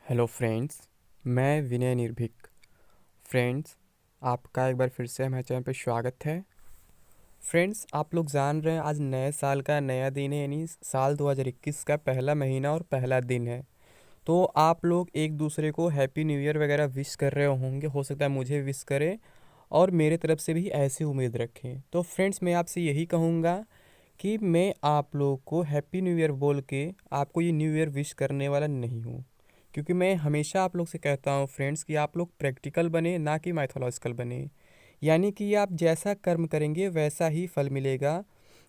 Hello friends, मैं विनय निर्भीक। Friends, आपका एक बार फिर से हमारे चैनल पे स्वागत है। फ्रेंड्स, आप लोग जान रहे हैं आज नए साल का नया दिन है, यानी साल 2021 का पहला महीना और पहला दिन है। तो आप लोग एक दूसरे को हैप्पी न्यू ईयर वगैरह विश कर रहे होंगे, हो सकता है मुझे विश करें और मेरे तरफ से भी ऐसी उम्मीद रखें। तो फ्रेंड्स, मैं आपसे यही कहूँगा कि मैं आप लोगों को हैप्पी न्यू ईयर बोल के आपको ये न्यू ईयर विश करने वाला नहीं हूँ, क्योंकि मैं हमेशा आप लोग से कहता हूँ फ्रेंड्स कि आप लोग प्रैक्टिकल बने, ना कि माइथोलॉजिकल बने। यानी कि आप जैसा कर्म करेंगे वैसा ही फल मिलेगा।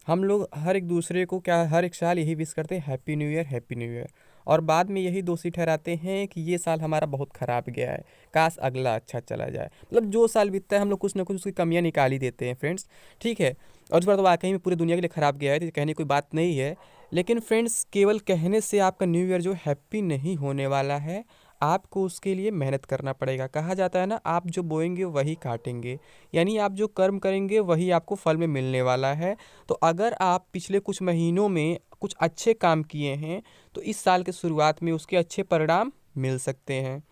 हम लोग हर एक दूसरे को क्या हर एक साल यही विश करते हैं, happy new year happy new year, और बाद में यही दोषी ठहराते हैं कि ये साल हमारा बहुत ख़राब गया है, काश अगला अच्छा चला जाए। मतलब जो साल बीतता है हम लोग कुछ ना कुछ उसकी कमियां निकाल ही देते हैं फ्रेंड्स। ठीक है, और इस बार तो वाकई में पूरी दुनिया के लिए ख़राब गया है, तो कहने की कोई बात नहीं है। लेकिन फ्रेंड्स, केवल कहने से आपका न्यू ईयर जो हैप्पी नहीं होने वाला है, आपको उसके लिए मेहनत करना पड़ेगा। कहा जाता है ना, आप जो बोएंगे वही काटेंगे, यानी आप जो कर्म करेंगे वही आपको फल में मिलने वाला है। तो अगर आप पिछले कुछ महीनों में कुछ अच्छे काम किए हैं, तो इस साल के शुरुआत में उसके अच्छे परिणाम मिल सकते हैं।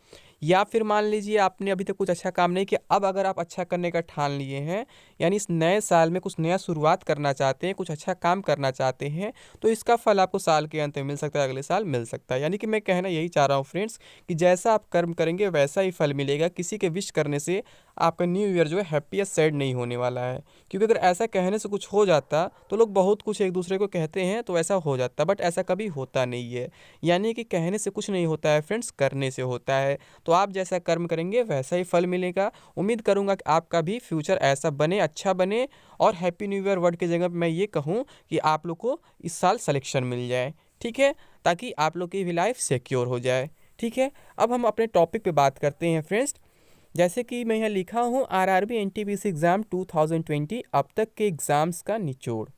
या फिर मान लीजिए आपने अभी तक कुछ अच्छा काम नहीं किया, अब अगर आप अच्छा करने का ठान लिए हैं, यानी इस नए साल में कुछ नया शुरुआत करना चाहते हैं, कुछ अच्छा काम करना चाहते हैं, तो इसका फल आपको साल के अंत में मिल सकता है, अगले साल मिल सकता है। यानी कि मैं कहना यही चाह रहा हूँ फ्रेंड्स, कि जैसा आप कर्म करेंगे वैसा ही फल मिलेगा। किसी के विश करने से आपका न्यू ईयर जो है हैप्पी या सैड नहीं होने वाला है। क्योंकि अगर ऐसा कहने से कुछ हो जाता तो लोग बहुत कुछ एक दूसरे को कहते हैं तो ऐसा हो जाता, बट ऐसा कभी होता नहीं है। यानी कि कहने से कुछ नहीं होता है फ्रेंड्स, करने से होता है। तो आप जैसा कर्म करेंगे वैसा ही फल मिलेगा। उम्मीद करूंगा कि आपका भी फ्यूचर ऐसा बने, अच्छा बने, और हैप्पी न्यू ईयर वर्ड की जगह मैं ये कहूँ कि आप लोग को इस साल सिलेक्शन मिल जाए। ठीक है, ताकि आप लोग की भी लाइफ सिक्योर हो जाए। ठीक है, अब हम अपने टॉपिक पे बात करते हैं फ्रेंड्स। जैसे कि मैं यहाँ लिखा हूँ, आरआरबी एनटीपीसी एग्ज़ाम 2020 अब तक के एग्ज़ाम्स का निचोड़।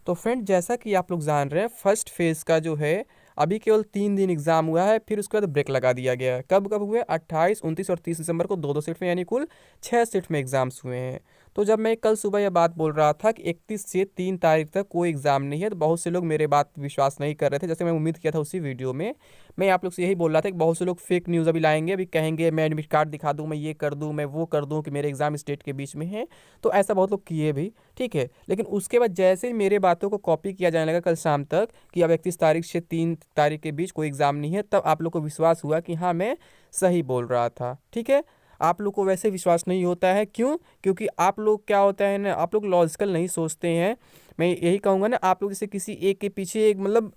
तो फ्रेंड, जैसा कि आप लोग जान रहे हैं, फर्स्ट फेज़ का जो है अभी केवल 3 दिन एग्ज़ाम हुआ है, फिर उसके बाद ब्रेक लगा दिया गया है। कब कब हुए? 28, 29 और 30 दिसंबर को दो दो शिफ्ट में, यानी कुल 6 शिफ्ट में एग्ज़ाम्स हुए हैं। तो जब मैं कल सुबह यह बात बोल रहा था कि 31 से 3 तारीख तक कोई एग्ज़ाम नहीं है, तो बहुत से लोग मेरे बात विश्वास नहीं कर रहे थे, जैसे मैं उम्मीद किया था उसी वीडियो में। मैं आप लोग से यही बोल रहा था कि बहुत से लोग फेक न्यूज़ अभी लाएंगे, अभी कहेंगे मैं एडमिट कार्ड दिखा दूँ, मैं ये कर दूँ, मैं वो कर दूँ कि मेरे एग्ज़ाम स्टेट के बीच में है। तो ऐसा बहुत लोग किए भी। ठीक है, लेकिन उसके बाद जैसे ही मेरे बातों को कॉपी किया जाने लगा कल शाम तक कि अब 31 तारीख से 3 तारीख के बीच कोई एग्ज़ाम नहीं है, तब आप लोग को विश्वास हुआ कि हाँ, मैं सही बोल रहा था। ठीक है, आप लोग को वैसे विश्वास नहीं होता है, क्यों? क्योंकि आप लोग क्या होता है ना, आप लोग लॉजिकल नहीं सोचते हैं। मैं यही कहूँगा ना, आप लोग जैसे किसी एक के पीछे एक मतलब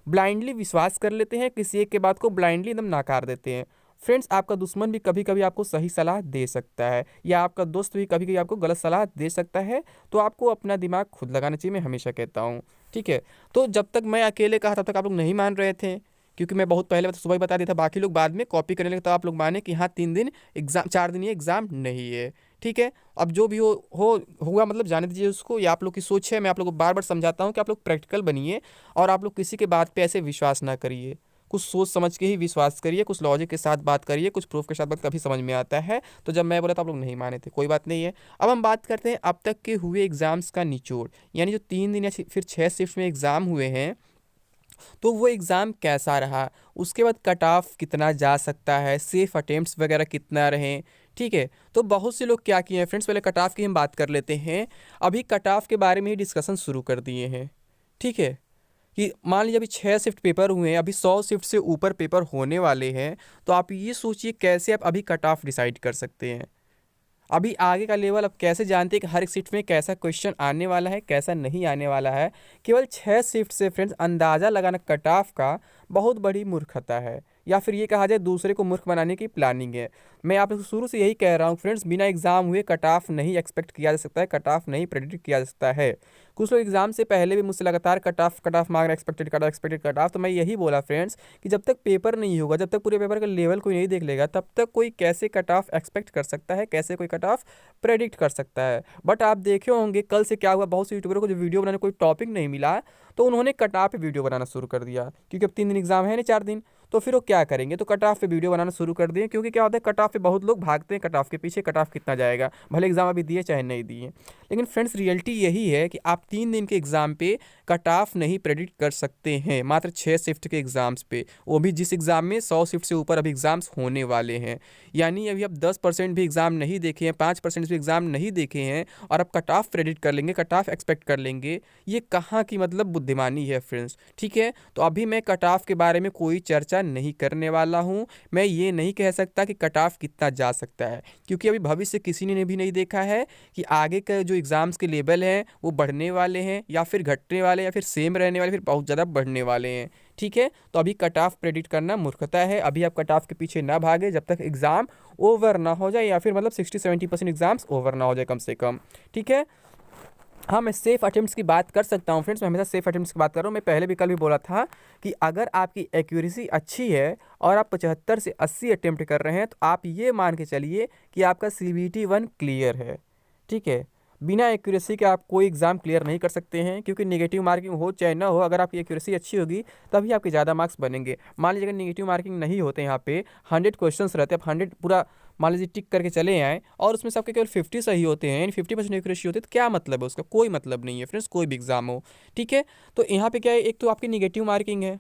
ब्लाइंडली विश्वास कर लेते हैं, किसी एक के बात को ब्लाइंडली एकदम नकार देते हैं। फ्रेंड्स, आपका दुश्मन भी कभी कभी आपको सही सलाह दे सकता है, या आपका दोस्त भी कभी कभी आपको गलत सलाह दे सकता है। तो आपको अपना दिमाग खुद लगाना चाहिए, मैं हमेशा कहता हूँ। ठीक है, तो जब तक मैं अकेले कहा तब तक आप लोग नहीं मान रहे थे, क्योंकि मैं बहुत पहले सुबह ही बता दिया था, बाकी लोग बाद में कॉपी करने लगे, तो आप लोग माने कि हाँ 3 दिन एग्ज़ाम, 4 दिन ये एग्ज़ाम नहीं है। ठीक है, अब जो भी हो हुआ, मतलब जाने दीजिए उसको, ये आप लोग की सोच है। मैं आप लोग को बार बार समझाता हूँ कि आप लोग प्रैक्टिकल बनिए, और आप लोग किसी के बात पे ऐसे विश्वास ना करिए। कुछ सोच समझ के ही विश्वास करिए, कुछ लॉजिक के साथ बात करिए, कुछ प्रूफ के साथ बात, तभी समझ में आता है। तो जब मैं बोला तो आप लोग नहीं माने थे, कोई बात नहीं है। अब हम बात करते हैं अब तक के हुए एग्ज़ाम्स का निचोड़, यानी जो 3 दिन या फिर 6 शिफ्ट में एग्ज़ाम हुए हैं, तो वो एग्ज़ाम कैसा रहा, उसके बाद कट ऑफ कितना जा सकता है, सेफ अटेम्प्ट्स वगैरह कितना रहें। ठीक है, तो बहुत से लोग क्या किए हैं फ्रेंड्स, पहले कट ऑफ की हम बात कर लेते हैं। अभी कट ऑफ के बारे में ही डिस्कशन शुरू कर दिए हैं। ठीक है, कि मान लीजिए अभी 6 शिफ्ट पेपर हुए हैं, अभी 100 शिफ्ट से ऊपर पेपर होने वाले हैं। तो आप ये सोचिए कैसे आप अभी कट ऑफ डिसाइड कर सकते हैं। अभी आगे का लेवल अब कैसे जानते हैं कि हर एक शिफ्ट में कैसा क्वेश्चन आने वाला है, कैसा नहीं आने वाला है। केवल 6 शिफ्ट से फ्रेंड्स अंदाज़ा लगाना कट ऑफ का बहुत बड़ी मूर्खता है, या फिर ये कहा जाए दूसरे को मूर्ख बनाने की प्लानिंग है। मैं आप शुरू से यही कह रहा हूँ फ्रेंड्स, बिना एग्ज़ाम हुए कट ऑफ नहीं एक्सपेक्ट किया जा सकता है, कट ऑफ नहीं प्रेडिक्ट किया जा सकता है। कुछ लोग एग्ज़ाम से पहले भी मुझसे लगातार कट ऑफ मांग रहे, एक्सपेक्टेड कट ऑफ। तो मैं यही बोला फ्रेंड्स कि जब तक पेपर नहीं होगा, जब तक पूरे पेपर का लेवल कोई नहीं देख लेगा, तब तक कोई कैसे कट ऑफ एक्सपेक्ट कर सकता है, कैसे कोई कट ऑफ प्रेडिक्ट कर सकता है। बट आप देखे होंगे कल से क्या हुआ, बहुत से यूट्यूबरों को जो वीडियो बनाने कोई टॉपिक नहीं मिला, तो उन्होंने कट ऑफ पे वीडियो बनाना शुरू कर दिया, क्योंकि अब 3 दिन एग्जाम है ना, 4 दिन। तो फिर वो क्या करेंगे, तो कट ऑफ पे वीडियो बनाना शुरू कर दिए, क्योंकि क्या होता है कट ऑफ पे बहुत लोग भागते हैं, कट ऑफ के पीछे, कट ऑफ कितना जाएगा, भले एग्जाम अभी दिए चाहे नहीं दिए। लेकिन फ्रेंड्स रियलिटी यही है कि आप 3 दिन के एग्जाम पे कट ऑफ नहीं प्रेडिक्ट कर सकते हैं, मात्र 6 शिफ्ट के एग्जाम्स पे, वो भी जिस एग्जाम में 100 शिफ्ट से ऊपर अभी एग्जाम्स होने वाले हैं। यानी अभी आप 10% भी एग्जाम नहीं देखे हैं, 5% भी एग्जाम नहीं देखे हैं और आप कट ऑफ प्रेडिक्ट कर लेंगे, कट ऑफ एक्सपेक्ट कर लेंगे, ये कहाँ की मतलब बुद्धिमानी है फ्रेंड्स। ठीक है, तो अभी मैं कट ऑफ के बारे में कोई चर्चा नहीं करने वाला हूँ। मैं ये नहीं कह सकता कि कट ऑफ कितना जा सकता है, क्योंकि अभी भविष्य किसी ने भी नहीं देखा है कि आगे का जो एग्ज़ाम्स के लेवल हैं वो बढ़ने वाले हैं या फिर घटने वाले, या फिर सेम रहने वाले, फिर बहुत ज़्यादा बढ़ने वाले हैं। ठीक है, तो अभी कट ऑफ प्रेडिक्ट करना मूर्खता है। अभी आप कट ऑफ के पीछे ना भागे जब तक एग्ज़ाम ओवर ना हो जाए, या फिर मतलब 60-70% एग्जाम्स ओवर ना हो जाए कम से कम। ठीक है, हाँ मैं सेफ़ अटेम्प्ट्स की बात कर सकता हूँ फ्रेंड्स, मैं हमेशा सेफ़ अटेम्प्ट्स की बात कर रहा हूँ। मैं पहले भी कल भी बोला था कि अगर आपकी एक्यूरेसी अच्छी है और आप 75 से 80 अटेम्प्ट कर रहे हैं, तो आप ये मान के चलिए कि आपका CBT 1 क्लियर है। ठीक है, बिना एक्यूरेसी के आप कोई एग्ज़ाम क्लियर नहीं कर सकते हैं, क्योंकि नेगेटिव मार्किंग हो चाहे ना हो, अगर आपकी एक्यूरेसी अच्छी होगी तभी आपके ज़्यादा मार्क्स बनेंगे। मान लीजिए अगर नेगेटिव मार्किंग नहीं होते, यहाँ पे 100 क्वेश्चंस रहते हैं, आप 100 पूरा मान लीजिए टिक करके चले आए और उसमें से आपके केवल 50 सही होते हैं, यानी 50% एक्यूरेसी होती है, तो क्या मतलब है उसका, कोई मतलब नहीं है फ्रेंड्स, कोई भी एग्जाम हो। ठीक है, तो यहाँ पे क्या है, एक तो आपकी निगेटिव मार्किंग है।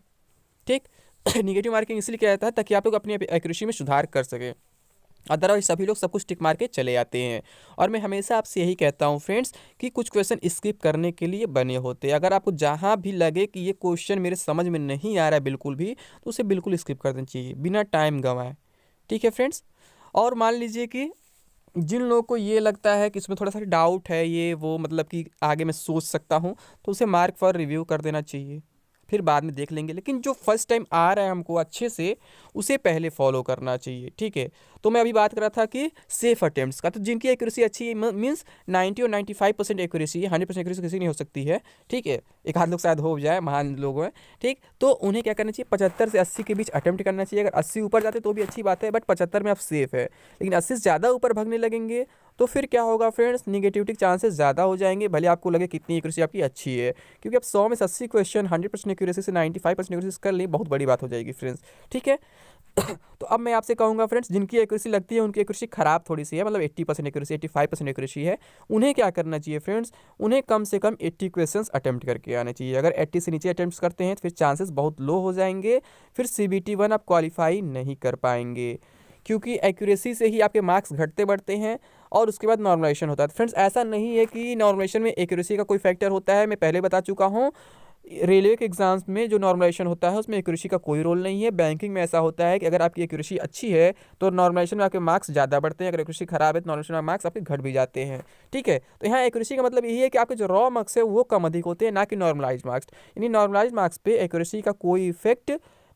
ठीक निगेटिव मार्किंग इसलिए किया जाता है ताकि आप लोग अपनी एक्यूरेसी में सुधार कर सकें, अदरवाइज सभी लोग सब कुछ टिक मार के चले जाते हैं। और मैं हमेशा आपसे यही कहता हूँ फ्रेंड्स कि कुछ क्वेश्चन स्किप करने के लिए बने होते हैं। अगर आपको जहाँ भी लगे कि ये क्वेश्चन मेरे समझ में नहीं आ रहा है बिल्कुल भी, तो उसे बिल्कुल स्किप कर देना चाहिए बिना टाइम गंवाए। ठीक है फ्रेंड्स, और मान लीजिए कि जिन लोगों को ये लगता है कि इसमें थोड़ा सा डाउट है, ये वो मतलब कि आगे मैं सोच सकता हूँ, तो उसे मार्क फॉर रिव्यू कर देना चाहिए, फिर बाद में देख लेंगे। लेकिन जो फर्स्ट टाइम आ रहा है हमको अच्छे से, उसे पहले फॉलो करना चाहिए। ठीक है, तो मैं अभी बात कर रहा था कि सेफ अटेम्प्ट्स का, तो जिनकी एक्यूरेसी अच्छी है, मीन्स 90 और 95% एक्यूरेसी है, 100% एक्यूरेसी किसी नहीं हो सकती है। ठीक है, एक आध लोग शायद हो जाए, महान लोग हैं। ठीक, तो उन्हें क्या करना चाहिए, 75 से 80 के बीच अटेम्प्ट करना चाहिए। अगर 80 ऊपर जाते तो भी अच्छी बात है, बट 75 में आप सेफ है। लेकिन 80 से ज़्यादा ऊपर भागने लगेंगे तो फिर क्या होगा फ्रेंड्स, निगेटिविटी के चांसेस ज़्यादा हो जाएंगे, भले आपको लगे कितनी एक्यूरेसी आपकी अच्छी है, क्योंकि आप 100 में से 80 क्वेश्चन 100% एक्यूरेसी से 95% एक्यूरेसी कर लें, बहुत बड़ी बात हो जाएगी फ्रेंड्स। ठीक है, तो अब मैं आपसे कहूँगा फ्रेंड्स, जिनकी एक्यूरेसी लगती है उनकी एक्यूरेसी खराब थोड़ी सी है, मतलब 80% एक्यूरेसी 85% एक्यूरेसी है, उन्हें क्या करना चाहिए फ्रेंड्स, उन्हें कम से कम 80 क्वेश्चंस अटेम्प्ट करके आने चाहिए। अगर 80 से नीचे अटेम्प्ट करते हैं तो फिर चांसेस बहुत लो हो जाएंगे, फिर CBT 1 आप क्वालिफाई नहीं कर पाएंगे, क्योंकि एक्यूरेसी से ही आपके मार्क्स घटते बढ़ते हैं और उसके बाद नॉर्मलाइजेशन होता है। तो फ्रेंड्स ऐसा नहीं है कि नॉर्मलाइजेशन में एक्यूरेसी का कोई फैक्टर होता है, मैं पहले बता चुका हूँ। रेलवे के एग्जाम्स में जो नॉर्मलाइजेशन होता है उसमें एक्यूरेसी का कोई रोल नहीं है। बैंकिंग में ऐसा होता है कि अगर आपकी एक्यूरेसी अच्छी है तो नॉर्मलाइजेशन में आपके मार्क्स ज़्यादा बढ़ते हैं, अगर एक्यूरेसी खराब है तो नॉर्मलाइजेशन में मार्क्स आपके घट भी जाते हैं। ठीक है, तो यहाँ एक्यूरेसी का मतलब यही है कि आपके जो रॉ मार्क्स है वो कम अधिक होते हैं, ना कि नॉर्मलाइज मार्क्स। यानी नॉर्मलाइज मार्क्स पे एक्यूरेसी का कोई इफेक्ट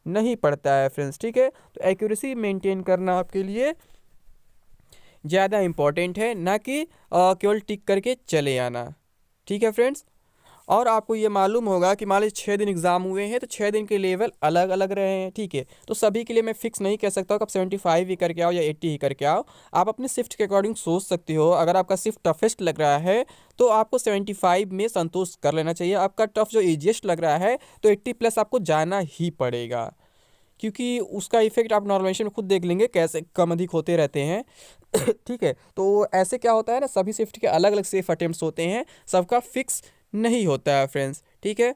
नहीं पड़ता है फ्रेंड्स। ठीक है, तो एक्यूरेसी मेंटेन करना आपके लिए ज़्यादा इंपॉर्टेंट है, ना कि केवल टिक करके चले आना। ठीक है फ्रेंड्स, और आपको ये मालूम होगा कि मान लीजिए 6 दिन एग्जाम हुए हैं, तो 6 दिन के लेवल अलग अलग रहे हैं। ठीक है, तो सभी के लिए मैं फिक्स नहीं कह सकता हूँ कि आप 75 ही करके आओ या 80 ही करके आओ। आप अपने शिफ्ट के अकॉर्डिंग सोच सकते हो। अगर आपका शिफ्ट टफेस्ट लग रहा है तो आपको 75 में संतोष कर लेना चाहिए। आपका टफ जो ईजिएस्ट लग रहा है तो 80+ आपको जाना ही पड़ेगा, क्योंकि उसका इफेक्ट आप नॉर्मलाइजेशन में खुद देख लेंगे कैसे कम अधिक होते रहते हैं। ठीक है, तो ऐसे क्या होता है ना, सभी शिफ्ट के अलग अलग सेफ अटेम्प्ट्स होते हैं, सबका फिक्स नहीं होता है फ्रेंड्स। ठीक है,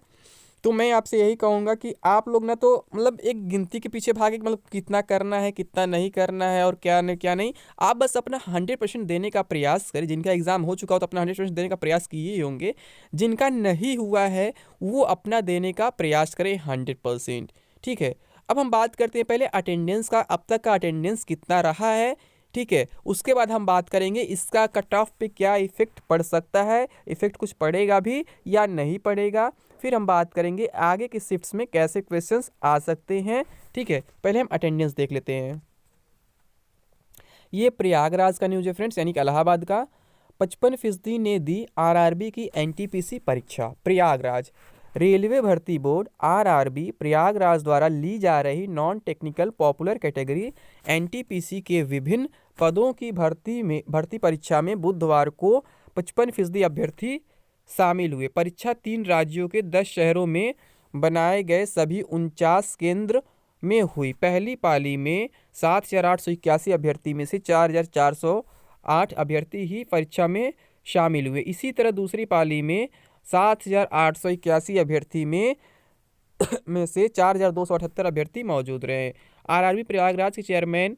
तो मैं आपसे यही कहूँगा कि आप लोग ना तो मतलब एक गिनती के पीछे भागे, मतलब कितना करना है कितना नहीं करना है और क्या नहीं क्या नहीं। आप बस अपना 100% देने का प्रयास करें। जिनका एग्ज़ाम हो चुका हो तो अपना 100% देने का प्रयास किए ही होंगे, जिनका नहीं हुआ है वो अपना देने का प्रयास करें 100%। ठीक है, अब हम बात करते हैं पहले अटेंडेंस का, अब तक का अटेंडेंस कितना रहा है। ठीक है, उसके बाद हम बात करेंगे इसका कट ऑफ पे क्या इफेक्ट पड़ सकता है, इफेक्ट कुछ पड़ेगा भी या नहीं पड़ेगा। फिर हम बात करेंगे आगे की शिफ्ट्स में कैसे क्वेश्चंस आ सकते हैं। ठीक है, पहले हम अटेंडेंस देख लेते हैं। ये प्रयागराज का न्यूज़ है फ्रेंड्स, यानी कि इलाहाबाद का। 55% ने दी आरआरबी की एनटीपीसी परीक्षा। प्रयागराज रेलवे भर्ती बोर्ड आरआरबी प्रयागराज द्वारा ली जा रही non technical popular category NTPC के विभिन्न पदों की भर्ती परीक्षा में बुधवार को 55% अभ्यर्थी शामिल हुए। परीक्षा 3 राज्यों के 10 शहरों में बनाए गए सभी 49 केंद्र में हुई। पहली पाली में 7,881 अभ्यर्थी में से 4,408 अभ्यर्थी ही परीक्षा में शामिल हुए। इसी तरह दूसरी पाली में 7,881 अभ्यर्थी में से 4,278 अभ्यर्थी मौजूद रहे। आरआरबी प्रयागराज के चेयरमैन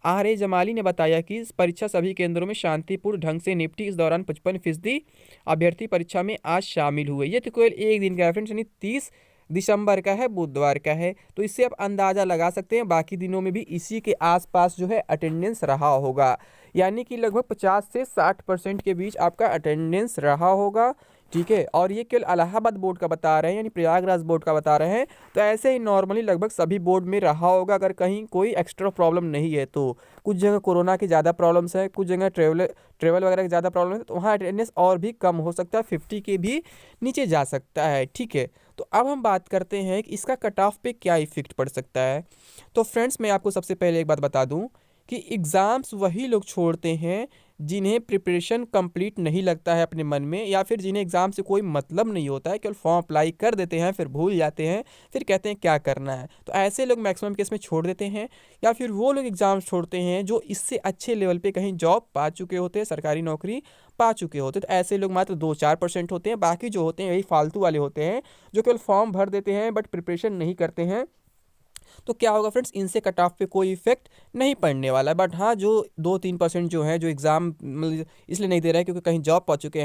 आर.ए. जमाली ने बताया कि इस परीक्षा सभी केंद्रों में शांतिपूर्ण ढंग से निपटी। इस दौरान 55% अभ्यर्थी परीक्षा में आज शामिल हुए। ये तो केवल एक दिन का है फ्रेंड्स, यानी 30 दिसंबर का है, बुधवार का है। तो इससे आप अंदाज़ा लगा सकते हैं बाकी दिनों में भी इसी के आसपास जो है अटेंडेंस रहा होगा, यानी कि लगभग 50 से 60% के बीच आपका अटेंडेंस रहा होगा। ठीक है, और ये केवल इलाहाबाद बोर्ड का बता रहे हैं, यानी प्रयागराज बोर्ड का बता रहे हैं। तो ऐसे ही नॉर्मली लगभग सभी बोर्ड में रहा होगा, अगर कहीं कोई एक्स्ट्रा प्रॉब्लम नहीं है तो। कुछ जगह कोरोना की ज़्यादा प्रॉब्लम्स है, कुछ जगह ट्रेवल वगैरह की ज़्यादा प्रॉब्लम है, तो वहाँ अटेंडेंस और भी कम हो सकता है, 50 के भी नीचे जा सकता है। ठीक है, तो अब हम बात करते हैं कि इसका कट ऑफ पे क्या इफेक्ट पड़ सकता है। तो फ्रेंड्स, मैं आपको सबसे पहले एक बात बता दूं कि एग्ज़ाम्स वही लोग छोड़ते हैं जिन्हें प्रिपरेशन कंप्लीट नहीं लगता है अपने मन में, या फिर जिन्हें एग्ज़ाम से कोई मतलब नहीं होता है, केवल फॉर्म अप्लाई कर देते हैं, फिर भूल जाते हैं, फिर कहते हैं क्या करना है। तो ऐसे लोग मैक्सिमम केस में छोड़ देते हैं। या फिर वो लोग एग्ज़ाम्स छोड़ते हैं जो इससे अच्छे लेवल पे कहीं जॉब पा चुके होते हैं, सरकारी नौकरी पा चुके होते हैं। तो ऐसे लोग मात्र 2-4% होते हैं। बाकी जो होते हैं यही फालतू वाले होते हैं जो केवल फॉर्म भर देते हैं बट प्रिपरेशन नहीं करते हैं। तो क्या होगा फ्रेंड्स, इनसे कट ऑफ पे कोई इफेक्ट नहीं पड़ने वाला है। बट हाँ, जो 2-3% जो है जो एग्ज़ाम मतलब इसलिए नहीं दे रहे हैं क्योंकि कहीं जॉब पा चुके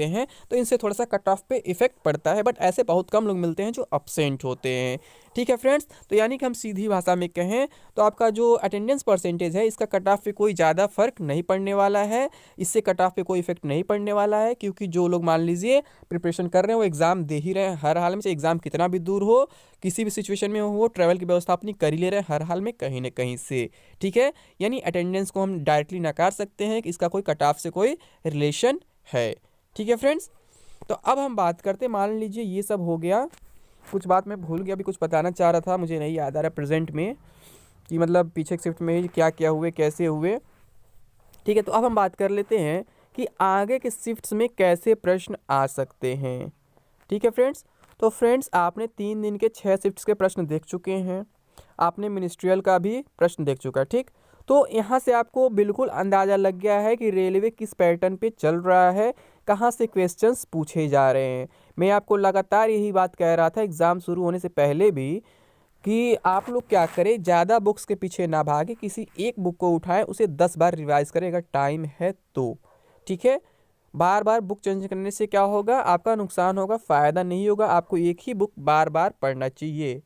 हैं, तो इनसे थोड़ा सा कट ऑफ पे इफेक्ट पड़ता है। बट ऐसे बहुत कम लोग मिलते हैं जो अब्सेंट होते हैं। ठीक है फ्रेंड्स, तो यानी कि हम सीधी भाषा में कहें तो आपका जो अटेंडेंस परसेंटेज है इसका कट ऑफ पे कोई ज़्यादा फर्क नहीं पड़ने वाला है। इससे कट ऑफ पे कोई इफेक्ट नहीं पड़ने वाला है, क्योंकि जो लोग मान लीजिए प्रिपरेशन कर रहे हैं वो एग्ज़ाम दे ही रहे हैं हर हाल में, चाहे एग्ज़ाम कितना भी दूर हो, किसी भी सिचुएशन में हो, ट्रैवल की व्यवस्था अपनी कर ही ले रहे हैं हर हाल में कहीं ना कहीं से। ठीक है, यानी अटेंडेंस को हम डायरेक्टली नकार सकते हैं कि इसका कोई कट ऑफ से कोई रिलेशन है। ठीक है फ्रेंड्स, तो अब हम बात करते हैं, मान लीजिए ये सब हो गया। कुछ बात मैं भूल गया, अभी कुछ बताना चाह रहा था, मुझे नहीं याद आ रहा प्रेजेंट में कि मतलब पीछे शिफ्ट में क्या क्या हुए, कैसे हुए। ठीक है, तो अब हम बात कर लेते हैं कि आगे के शिफ्ट्स में कैसे प्रश्न आ सकते हैं। ठीक है फ्रेंड्स, तो फ्रेंड्स आपने 3 दिन के 6 शिफ्ट्स के प्रश्न देख चुके हैं, आपने मिनिस्ट्रियल का भी प्रश्न देख चुका है। ठीक, तो यहाँ से आपको बिल्कुल अंदाज़ा लग गया है कि रेलवे किस पैटर्न पे चल रहा है, कहाँ से क्वेश्चंस पूछे जा रहे हैं। मैं आपको लगातार यही बात कह रहा था एग्ज़ाम शुरू होने से पहले भी कि आप लोग क्या करें, ज़्यादा बुक्स के पीछे ना भागे, किसी एक बुक को उठाएं, उसे 10 बार रिवाइज़ करें अगर टाइम है तो। ठीक है, बार बार बुक चेंज करने से क्या होगा, आपका नुकसान होगा, फ़ायदा नहीं होगा। आपको एक ही बुक बार बार पढ़ना चाहिए।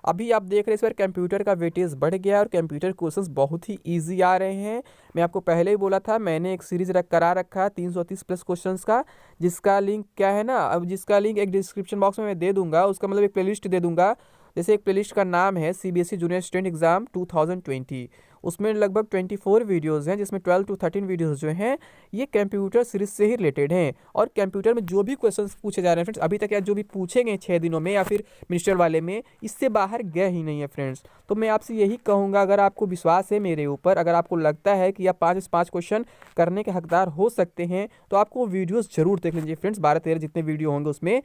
अभी आप देख रहे हैं इस बार कंप्यूटर का वेटेज बढ़ गया है और कंप्यूटर क्वेश्चंस बहुत ही इजी आ रहे हैं। मैं आपको पहले ही बोला था, मैंने एक सीरीज करा रखा है 330 प्लस क्वेश्चंस का, जिसका लिंक क्या है ना, अब जिसका लिंक एक डिस्क्रिप्शन बॉक्स में मैं दे दूंगा, उसका मतलब एक प्लेलिस्ट दे दूंगा। जैसे एक प्लेलिस्ट का नाम है सीबीएसई जूनियर स्टूडेंट एग्जाम 2020, उसमें लगभग 24 वीडियोज़ हैं, जिसमें 12 to 13 वीडियोज़ जो हैं ये कंप्यूटर सीरीज से ही रिलेटेड हैं। और कंप्यूटर में जो भी क्वेश्चंस पूछे जा रहे हैं फ्रेंड्स, अभी तक या जो भी पूछे गए 6 दिनों में या फिर मिनिस्टर वाले में, इससे बाहर गए ही नहीं है फ्रेंड्स। तो मैं आपसे यही कहूँगा, अगर आपको विश्वास है मेरे ऊपर, अगर आपको लगता है कि आप 5 से 5 क्वेश्चन करने के हकदार हो सकते हैं, तो आपको वीडियोज़ जरूर देख लीजिए फ्रेंड्स। 12-13 जितने वीडियो होंगे उसमें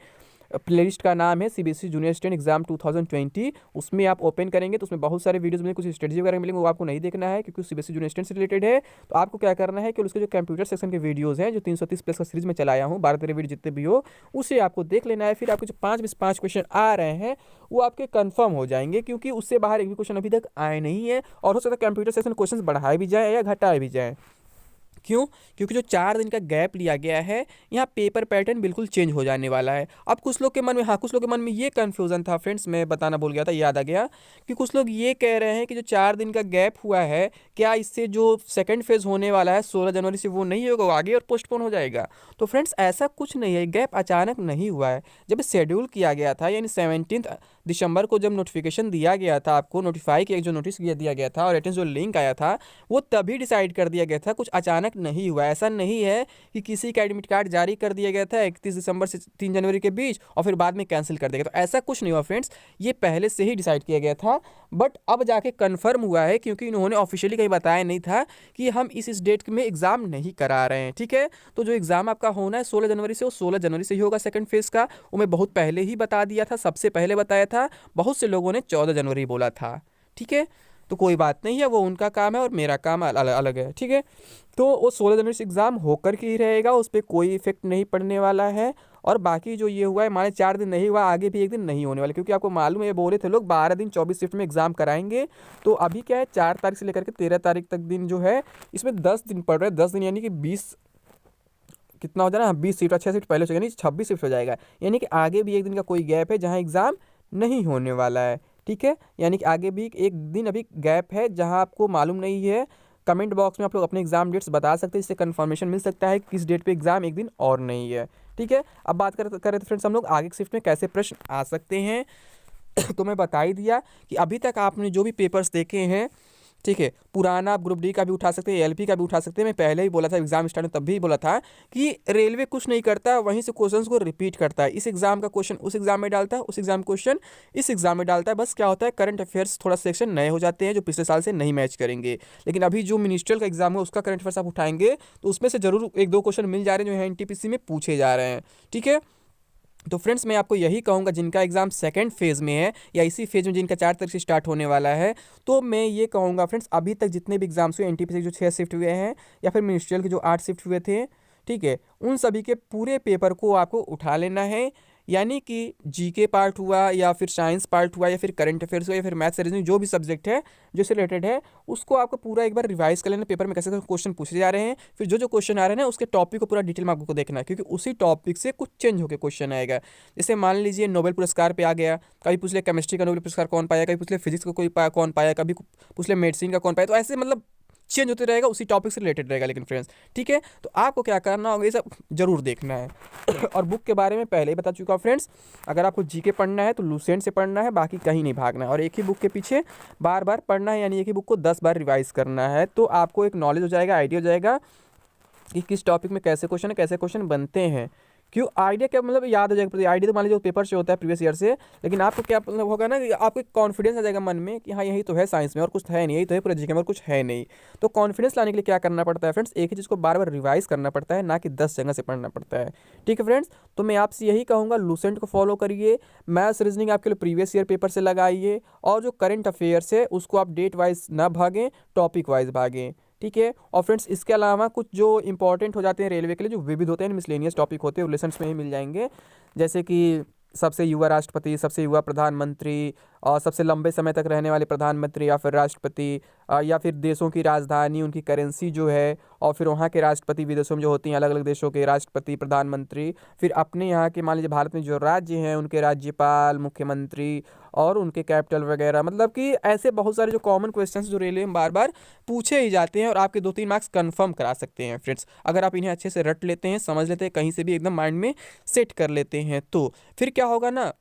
प्लेलिस्ट का नाम है सीबीएसई जूनियर स्टूडेंट एग्जाम 2020। उसमें आप ओपन करेंगे तो उसमें बहुत सारे वीडियोस मिलेंगे, कुछ स्ट्रेटजी वगैरह मिलेंगे, वो आपको नहीं देखना है क्योंकि सीबीएसई जूनियर स्टूडेंट से रिलेटेड है। तो आपको क्या करना है कि उसके जो कंप्यूटर सेक्शन के वीडियोस हैं, जो 330 प्लस का सीरीज में चलाया हूँ, 12-13 वीडियो जितने भी हो, उसे आपको देख लेना है। फिर आपको जो 5 में से 5 क्वेश्चन आ रहे हैं वो आपके कन्फर्म हो जाएंगे, क्योंकि उससे बाहर एक भी क्वेश्चन अभी तक आए नहीं है। और हो सकता है कंप्यूटर सेक्शन क्वेश्चन बढ़ाए भी जाए या घटाए भी जाए। क्यों? क्योंकि जो 4 दिन का गैप लिया गया है, यहाँ पेपर पैटर्न बिल्कुल चेंज हो जाने वाला है। अब कुछ लोग के मन में, हाँ, कुछ लोग के मन में ये कन्फ्यूज़न था फ्रेंड्स, मैं बताना भूल गया था, याद आ गया कि कुछ लोग ये कह रहे हैं कि जो 4 दिन का गैप हुआ है, क्या इससे जो सेकंड फेज़ होने वाला है 16 जनवरी से, वो नहीं होगा, वो आगे और पोस्टपोन हो जाएगा? तो फ्रेंड्स ऐसा कुछ नहीं है, गैप अचानक नहीं हुआ है। जब शेड्यूल किया गया था, यानी 17 दिसंबर को जब नोटिफिकेशन दिया गया था, आपको नोटिफाई किया, जो नोटिस दिया गया था और एटेंस जो लिंक आया था, वो तभी डिसाइड कर दिया गया था, कुछ अचानक नहीं हुआ। ऐसा नहीं है कि किसी का एडमिट कार्ड जारी कर दिया गया था 31 दिसंबर से 3 जनवरी के बीच और फिर बाद में कैंसिल कर दिया गया, तो ऐसा कुछ नहीं हुआ फ्रेंड्स। ये पहले से ही डिसाइड किया गया था, बट अब जाके कन्फर्म हुआ है, क्योंकि इन्होंने ऑफिशियली कहीं बताया नहीं था कि हम इस डेट में एग्जाम नहीं करा रहे हैं। ठीक है, तो जो एग्जाम आपका होना है 16 जनवरी से, वो 16 जनवरी से ही होगा सेकंड फेज का। वो मैं बहुत पहले ही बता दिया था, सबसे पहले बताया था। बहुत से लोगों ने 14 जनवरी बोला था। ठीक है। तो कोई बात नहीं है, वो उनका काम है और मेरा काम अलग अलग है, ठीक है। तो वो 16 जनवरी से एग्ज़ाम होकर के ही रहेगा, उस पर कोई इफेक्ट नहीं पड़ने वाला है। और बाकी जो ये हुआ है, माने 4 दिन नहीं हुआ, आगे भी एक दिन नहीं होने वाला, क्योंकि आपको मालूम है ये बोले थे लोग 12 दिन 24 शिफ्ट में एग्ज़ाम कराएंगे। तो अभी क्या है, 4 तारीख से लेकर के 13 तारीख तक दिन जो है, इसमें 10 दिन पड़ रहे हैं। 10 दिन यानी कि 20 कितना हो जाएगा, 20 शिफ्ट, 6 शिफ्ट पहले हो जाएगा, यानी 26 शिफ्ट हो जाएगा। यानी कि आगे भी एक दिन का कोई गैप है जहाँ एग्ज़ाम नहीं होने वाला है, ठीक है। यानी कि आगे भी एक दिन अभी गैप है जहाँ आपको मालूम नहीं है। कमेंट बॉक्स में आप लोग अपने एग्जाम डेट्स बता सकते हैं, इससे कंफर्मेशन मिल सकता है किस डेट पे एग्जाम एक दिन और नहीं है, ठीक है। अब बात करें तो फ्रेंड्स हम लोग आगे की शिफ्ट में कैसे प्रश्न आ सकते हैं। तो मैं बता ही दिया कि अभी तक आपने जो भी पेपर्स देखे हैं, ठीक है, पुराना आप ग्रुप डी का भी उठा सकते हैं, एलपी का भी उठा सकते हैं। मैं पहले ही बोला था एग्जाम स्टार्ट में, तब भी बोला था कि रेलवे कुछ नहीं करता, वहीं से क्वेश्चंस को रिपीट करता है। इस एग्जाम का क्वेश्चन उस एग्जाम में डालता है, उस एग्जाम क्वेश्चन इस एग्जाम में डालता है। बस क्या होता है, करंट अफेयर्स थोड़ा सेक्शन नए हो जाते हैं जो पिछले साल से नहीं मैच करेंगे। लेकिन अभी जो मिनिस्ट्रियल का एग्जाम है उसका करंट अफेयर्स आप उठाएंगे तो उसमें से जरूर एक दो क्वेश्चन मिल जा रहे हैं जो एनटीपीसी में पूछे जा रहे हैं, ठीक है। तो फ्रेंड्स मैं आपको यही कहूँगा, जिनका एग्ज़ाम सेकंड फेज़ में है या इसी फेज़ में जिनका 4 तारीख से स्टार्ट होने वाला है, तो मैं ये कहूँगा फ्रेंड्स, अभी तक जितने भी एग्जाम्स हुए एनटीपीसी के जो 6 शिफ्ट हुए हैं या फिर मिनिस्ट्रियल के जो 8 शिफ्ट हुए थे, ठीक है, उन सभी के पूरे पेपर को आपको उठा लेना है। यानी कि जीके पार्ट हुआ या फिर साइंस पार्ट हुआ या फिर करंट अफेयर्स हुआ या फिर मैथ्स रीजनिंग, जो भी सब्जेक्ट है जो से रिलेटेड है, उसको आपको पूरा एक बार रिवाइज कर लेना, पेपर में कैसे क्वेश्चन पूछे जा रहे हैं। फिर जो जो क्वेश्चन आ रहे हैं ना उसके टॉपिक को पूरा डिटेल में आपको देखना है, क्योंकि उसी टॉपिक से कुछ चेंज होकर क्वेश्चन आएगा। जैसे मान लीजिए नोबेल पुरस्कार पे आ गया, कभी पूछ ले केमिस्ट्री का नोबेल पुरस्कार कौन पाया, कभी पूछ ले फिजिक्स का कौन पाया, कभी पूछ ले मेडिसिन का कौन पाया। तो ऐसे मतलब चेंज होते रहेगा, उसी टॉपिक से रिलेटेड रहेगा। लेकिन फ्रेंड्स ठीक है, तो आपको क्या करना होगा, ये सब जरूर देखना है। और बुक के बारे में पहले ही बता चुका हूँ फ्रेंड्स, अगर आपको जीके पढ़ना है तो लूसेंट से पढ़ना है, बाकी कहीं नहीं भागना है। और एक ही बुक के पीछे बार बार पढ़ना है, यानी एक ही बुक को 10 बार रिवाइज करना है। तो आपको एक नॉलेज हो जाएगा, आइडिया हो जाएगा कि किस टॉपिक में कैसे क्वेश्चन है, कैसे क्वेश्चन बनते हैं। क्यों आइडिया क्या मतलब याद हो जाएगा, आइडिया तो मान लीजिए पेपर से होता है प्रीवियस ईयर से, लेकिन आपको क्या मतलब होगा ना कि आपको एक कॉन्फिडेंस आ जाएगा मन में कि हाँ यही तो है साइंस में और कुछ है नहीं, यही तो है पूरा जीके में और कुछ है नहीं। तो कॉन्फिडेंस लाने के लिए क्या करना पड़ता है फ्रेंड्स, एक ही चीज़ को बार बार रिवाइज करना पड़ता है, ना कि 10 जगह से पढ़ना पड़ता है, ठीक है फ्रेंड्स। तो मैं आपसे यही कहूँगा, लूसेंट को फॉलो करिए, मैथ्स रीजनिंग आपके लिए प्रीवियस ईयर पेपर से लगाइए, और जो करंट अफेयर्स है उसको आप डेट वाइज ना भागें, टॉपिक वाइज भागें, ठीक है। और फ्रेंड्स इसके अलावा कुछ जो इंपॉर्टेंट हो जाते हैं रेलवे के लिए, जो विविध होते हैं, मिसलेनियस टॉपिक होते हैं, रिलेशंस में ही मिल जाएंगे। जैसे कि सबसे युवा राष्ट्रपति, सबसे युवा प्रधानमंत्री, और सबसे लंबे समय तक रहने वाले प्रधानमंत्री या फिर राष्ट्रपति, या फिर देशों की राजधानी, उनकी करेंसी जो है, और फिर वहाँ के राष्ट्रपति विदेशों में जो होती हैं अलग अलग देशों के राष्ट्रपति प्रधानमंत्री, फिर अपने यहाँ के मान लीजिए भारत में जो राज्य हैं उनके राज्यपाल, मुख्यमंत्री और उनके कैपिटल वगैरह। मतलब कि ऐसे बहुत सारे जो कॉमन क्वेश्चंस जो रेलवे में बार बार पूछे ही जाते हैं और आपके 2-3 मार्क्स कंफर्म करा सकते हैं फ्रेंड्स, अगर आप इन्हें अच्छे से रट लेते हैं, समझ लेते हैं, कहीं से भी एकदम माइंड में सेट कर लेते हैं। तो फिर क्या होगा ना,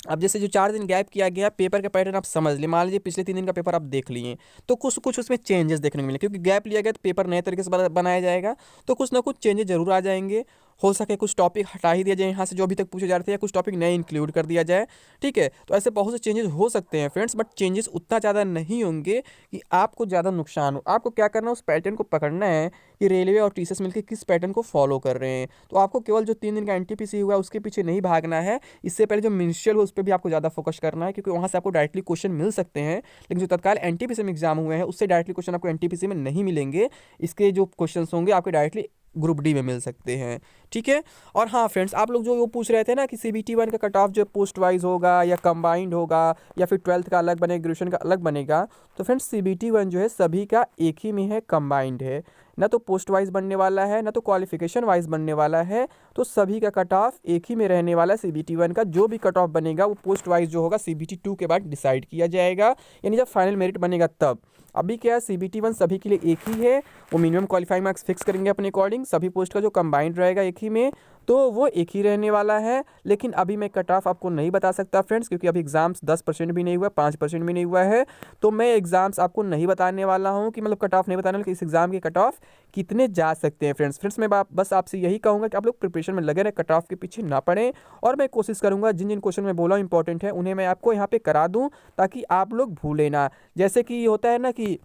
अब जैसे जो 4 दिन गैप किया गया, पेपर का पैटर्न आप समझ लिए, मान लीजिए पिछले 3 दिन का पेपर आप देख लिए, तो कुछ कुछ उसमें चेंजेस देखने को मिले, क्योंकि गैप लिया गया तो पेपर नए तरीके से बनाया जाएगा, तो कुछ ना कुछ चेंजेस जरूर आ जाएंगे। हो सके कुछ टॉपिक हटा ही दिया जाए यहाँ से जो अभी तक पूछे जा रहे थे, या कुछ टॉपिक नए इंक्लूड कर दिया जाए, ठीक है। तो ऐसे बहुत से चेंजेस हो सकते हैं फ्रेंड्स, बट चेंजेस उतना ज़्यादा नहीं होंगे कि आपको ज़्यादा नुकसान हो। आपको क्या करना है, उस पैटर्न को पकड़ना है कि रेलवे और टीसीएस मिलकर किस पैटर्न को फॉलो कर रहे हैं। तो आपको केवल जो 3 दिन का एनटीपीसी हुआ उसके पीछे नहीं भागना है, इससे पहले जो मिनिस्ट्रियल हो उस पर भी आपको ज़्यादा फोकस करना है, क्योंकि वहाँ से आपको डायरेक्टली क्वेश्चन मिल सकते हैं। लेकिन जो तत्काल एनटीपीसी में एग्जाम हुए हैं उससे डायरेक्टली क्वेश्चन आपको एनटीपीसी में नहीं मिलेंगे, इसके जो क्वेश्चन होंगे आपके डायरेक्टली ग्रुप डी में मिल सकते हैं, ठीक है। और हाँ फ्रेंड्स, आप लोग जो वो पूछ रहे थे ना कि सीबीटी 1 का कट ऑफ जो पोस्ट वाइज होगा या कंबाइंड होगा या फिर 12th का अलग बनेगा, ग्रेजुएशन का अलग बनेगा, तो फ्रेंड्स सीबीटी 1 जो है सभी का एक ही में है, कंबाइंड है, ना तो पोस्ट वाइज बनने वाला है ना तो क्वालिफिकेशन वाइज बनने वाला है। तो सभी का कट ऑफ एक ही में रहने वाला है। सीबीटी 1 का जो भी कट ऑफ बनेगा वो पोस्ट वाइज जो होगा सीबीटी 2 के बाद डिसाइड किया जाएगा, यानी जब फाइनल मेरिट बनेगा तब। अभी क्या है, सीबीटी 1 सभी के लिए एक ही है, वो मिनिमम क्वालिफाइंग मार्क्स फिक्स करेंगे अपने अकॉर्डिंग, सभी पोस्ट का जो कंबाइंड रहेगा एक ही में, तो वो एक ही रहने वाला है। लेकिन अभी मैं कट ऑफ आपको नहीं बता सकता फ्रेंड्स, क्योंकि अभी एग्जाम्स 10% भी नहीं हुआ, 5% भी नहीं हुआ है, तो मैं एग्जाम्स आपको नहीं बताने वाला हूँ कि मतलब कट ऑफ नहीं बताने वाला कि इस एग्जाम के कट ऑफ कितने जा सकते हैं फ्रेंड्स। मैं बस आपसे यही कहूँगा कि आप लोग प्रिपरेशन में लगे रहें, कट ऑफ के पीछे ना पड़ें, और मैं कोशिश करूँगा जिन जिन क्वेश्चन में बोला इंपॉर्टेंट है उन्हें मैं आपको यहाँ पे करा दूँ, ताकि आप लोग भूलें ना। जैसे कि होता है ना कि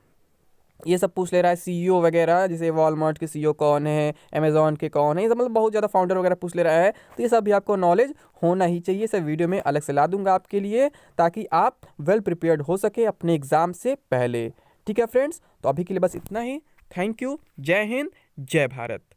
ये सब पूछ ले रहा है, सीईओ वगैरह, जैसे वॉलमार्ट के सीईओ कौन है, अमेजोन के कौन है, ये सब मतलब बहुत ज़्यादा फाउंडर वगैरह पूछ ले रहा है। तो ये सब भी आपको नॉलेज होना ही चाहिए। सब वीडियो में अलग से ला दूंगा आपके लिए, ताकि आप वेल प्रिपेयर्ड हो सके अपने एग्ज़ाम से पहले। ठीक है फ्रेंड्स, तो अभी के लिए बस इतना ही। Thank you. जय हिंद, जय भारत।